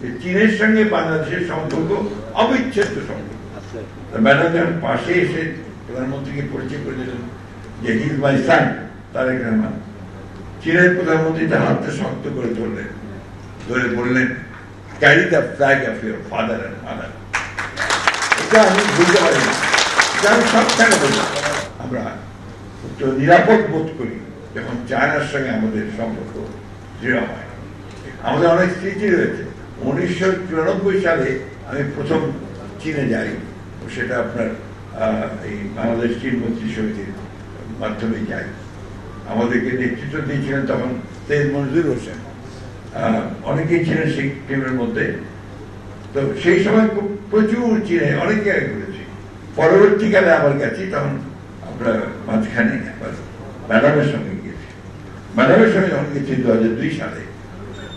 যে চীনের সঙ্গে বাংলাদেশের সম্পর্ক অবিচ্ছেদ্য সম্পর্ক। ম্যাডাম যখন পাশে এসে প্রধানমন্ত্রীকে পরিচয় করে দিলেন যে হি ইজ মাই সান তারেক রহমান, চীনের প্রধানমন্ত্রী তার হাতটা শক্ত করে ধরলেন, ধরে বললেন carry the flag of your father and mother. এটা আমি বুঝতে পারি না, এটা আমি সবখানে বলি। আমরা নিরাপদ বোধ করি যখন চায়নার সঙ্গে আমাদের সম্পর্ক দৃঢ় হয়। আমাদের অনেক স্মৃতি রয়েছে। 1994 সালে আমি প্রথম চীনে যাই, সেটা আপনার এই বাংলাদেশ চীন মন্ত্রী সমিতির মাধ্যমে যাই। আমাদেরকে নেতৃত্ব দিয়েছিলেন তখন সৈয়দ মনজুর হোসেন, অনেকেই ছিলেন সেই টিমের মধ্যে। তো সেই সময় প্রচুর চীনে অনেক জায়গায় ঘুরেছি। পরবর্তীকালে আবার গেছি, তখন আমরা মাঝখানে ম্যাডামের সঙ্গে গিয়েছি। ম্যাডামের সঙ্গে যখন গেছি 2002 সালে,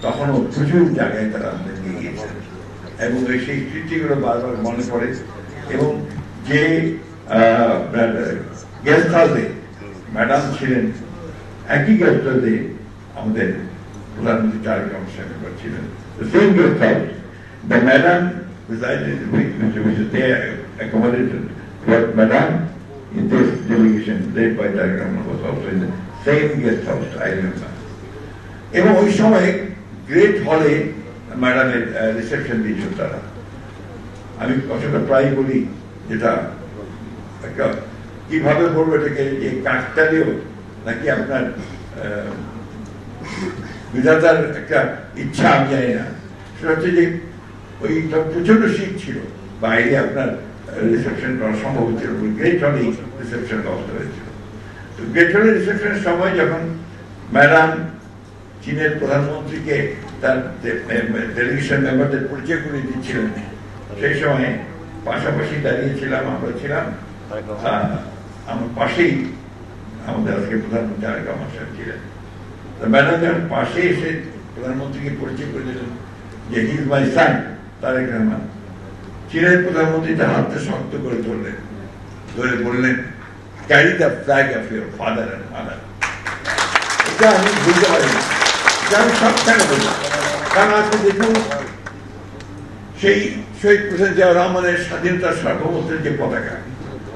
তখনও প্রচুর জায়গায় তারা আমাদের নিয়ে গিয়েছেন এবং সেই স্মৃতিগুলো বারবার মনে পড়ে। এবং যে গেস্ট হাউসে ম্যাডাম ছিলেন, একই গেস্ট হাউসে আমাদের প্রধানমন্ত্রী তারেক রহমান সাহেব ছিলেন। Same guest house, the madam resided, which is there accommodated, but madam in this delegation led by Tareq Rahman was also in the same guest house, I remember. এবং ওই সময় গ্রেট হলে ম্যাডামের রিসেপশন দিয়েছিল তারা। আমি কথাটা প্রায় বলি, যেটা একটা কিভাবে বলবো এটাকে, যে কাকতালীয় নাকি আপনার বিধাতার একটা ইচ্ছা আমি জানি না। সেটা হচ্ছে যে ওই প্রচন্ড শীত ছিল, বাইরে আপনার রিসেপশন করা সম্ভব হচ্ছিল, গ্রেট হলেই রিসেপশন ব্যবস্থা হয়েছিল। তো গ্রেট হলের রিসেপশনের সময় যখন ম্যাডাম চীনের প্রধানমন্ত্রীকে তার ডেলিগেশন মেম্বারদের পরিচয় করে দিচ্ছিলেন, সেই সময় পাশাপাশি দাঁড়িয়েছিলাম, আমরা ছিলাম, আমার পাশেই আমাদের আজকে প্রধানমন্ত্রী তারেক রহমান সাহেব ছিলেন। তো ম্যাডাম যখন পাশে এসে প্রধানমন্ত্রীকে পরিচয় করে দিলেন যে হি ইজ মাই সান তারেক রহমান, চীনের প্রধানমন্ত্রী তার হাতটা শক্ত করে ধরলেন, ধরে বললেন carry the flag of your father and mother. এটা আমি বুঝতে পারি না, এটা আমি সবখানে বলি। কারণ আজকে দেখুন, সেই শহীদ প্রেসিডেন্ট জিয়াউর রহমানের স্বাধীনতার সার্বভৌমত্বের যে পতাকা,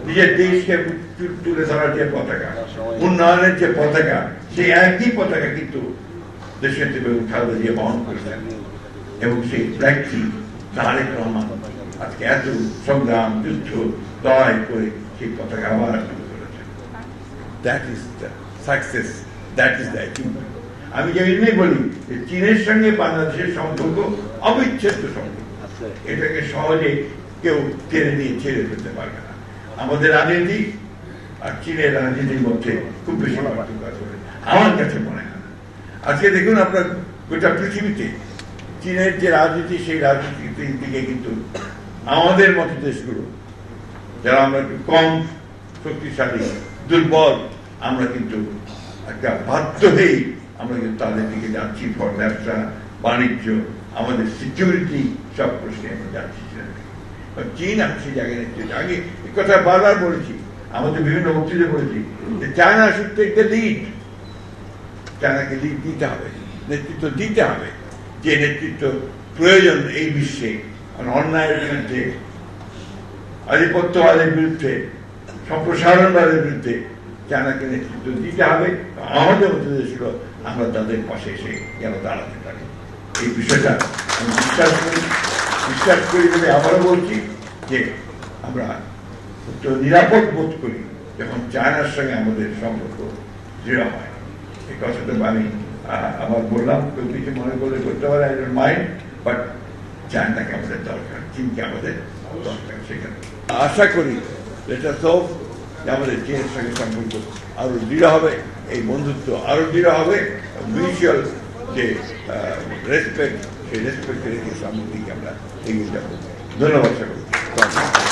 নিজের দেশকে তুলে ধরার যে পতাকা, উন্নয়নের যে পতাকা, সেই একই পতাকা কিন্তু দেশের খালেদা জিয়া বহন করেছেন। এবং সেই ফ্ল্যাগটি তারেক রহমান আজকে এত সংগ্রাম, যুদ্ধ, লড়াই করে সেই পতাকা আবার তুলে ধরেছেন। That is the success, that is the achievement. আমি যে জন্যই বলি যে চীনের সঙ্গে বাংলাদেশের সম্পর্ক অবিচ্ছেদ্য সম্পর্ক, এটাকে সহজে কেউ টেনে নিয়ে ছেড়ে ফেলতে পারবে না। আমাদের রাজনীতি আর চীনের রাজনীতির মধ্যে খুব বেশি পার্থক্য আছে আমার কাছে মনে হয়। আজকে দেখুন আপনার গোটা পৃথিবীতে চীনের যে রাজনীতি, সেই রাজনীতির দিকে কিন্তু আমাদের মতো দেশগুলো, যারা আমরা একটু কম শক্তিশালী, দুর্বল, আমরা কিন্তু একটা বাধ্য হয়েই আমরা কিন্তু তাদের দিকে যাচ্ছি। ফর ব্যবসা বাণিজ্য, আমাদের সিকিউরিটি, সব প্রশ্নে আমরা যাচ্ছি। চীন আমি সেই জায়গায় নিচ্ছে। আগে এই কথা বারবার বলেছি, আমাদের বিভিন্ন বক্তৃতা বলেছি যে China should take the lead. চায়নাকে লিড দিতে হবে, নেতৃত্ব দিতে হবে, যে নেতৃত্ব প্রয়োজন এই বিশ্বে। অন্যায়ের বিরুদ্ধে, আধিপত্যবাদের বিরুদ্ধে, সম্প্রসারণবাদের বিরুদ্ধে চায়নাকে নেতৃত্ব দিতে হবে। আমাদের মতো দেশগুলো আমরা তাদের পাশে এসে যেন দাঁড়াতে পারি, এই বিষয়টা আমি বিশ্বাস করি বলে আবারও বলছি যে আমরা নিরাপদ বোধ করি যখন চায়নার সঙ্গে আমাদের সম্পর্ক দৃঢ় হয়। এই কথাটা আমি আবার বললাম, কেউ কিছু মনে করলে করতে পারে, আই ডোন্ট মাইন্ড, বাট চায়নাকে আমাদের দরকার, চীনকে আমাদের দরকার। সেখানে আশা করি এটা সব যে আমাদের চীনের সঙ্গে সম্পর্ক আরো দৃঢ় হবে, এই বন্ধুত্ব আরো দৃঢ় হবে, মিউচুয়াল যে রেসপেক্ট, সেই রেসপেক্ট রেখে সামনের দিকে আমরা এগিয়ে যাবো। ধন্যবাদ সকলকে।